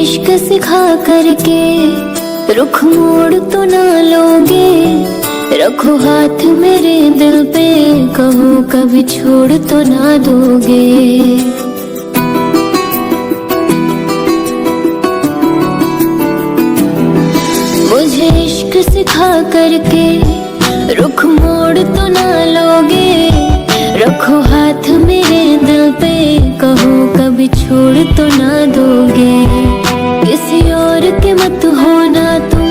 इश्क सिखा करके रुख मोड़ तो ना लोगे, रखो हाथ मेरे दिल पे, कहो कभी छोड़ तो ना दोगे। मुझे इश्क सिखा करके रुख मोड़ तो ना लोगे, रखो हाथ मेरे दिल पे, कहो कभी छोड़ तो ना दोगे। किसी और के मत होना तुम,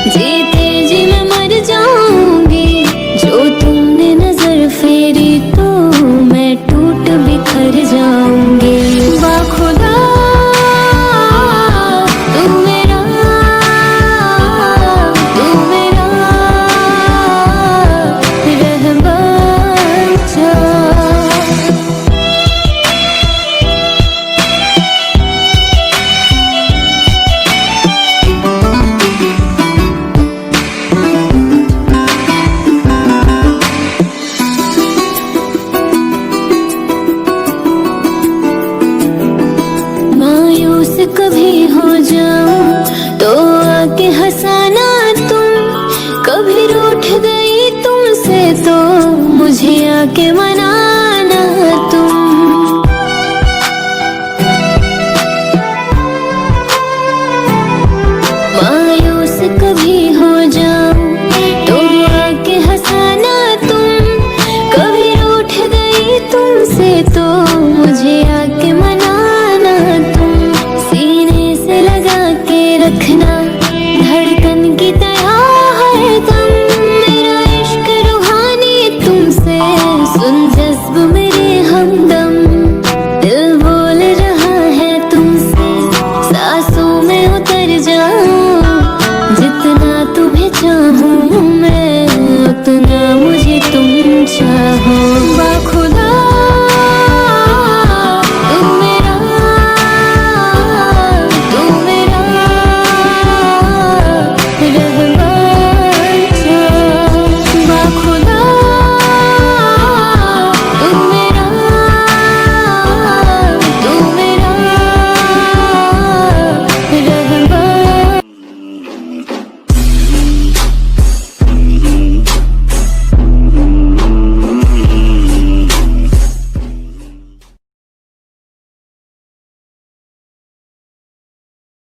जीते जी मैं मर जाऊंगी। जो तुमने नजर फेरी तो मैं टूट बिखर जाऊंगी। बाखुदा तू मेरा रहमान जा। कभी हो जाऊं तो आके हंसाना तुम, कभी रूठ गई तुमसे तो मुझे आके मनाना तुम। मायूस कभी हो जाऊं तो आके हंसाना तुम, कभी रूठ गई तुमसे तो मुझे आके मनाना तुम। रखना धड़कन की तरह हरदम, मेरा इश्क रूहानी तुमसे, सुन जज्ब मेरे हमदम। दिल बोल रहा है तुमसे, सांसों में उतर जाऊं। जितना तुम्हें चाहूं मैं, उतना मुझे तुम चाहो।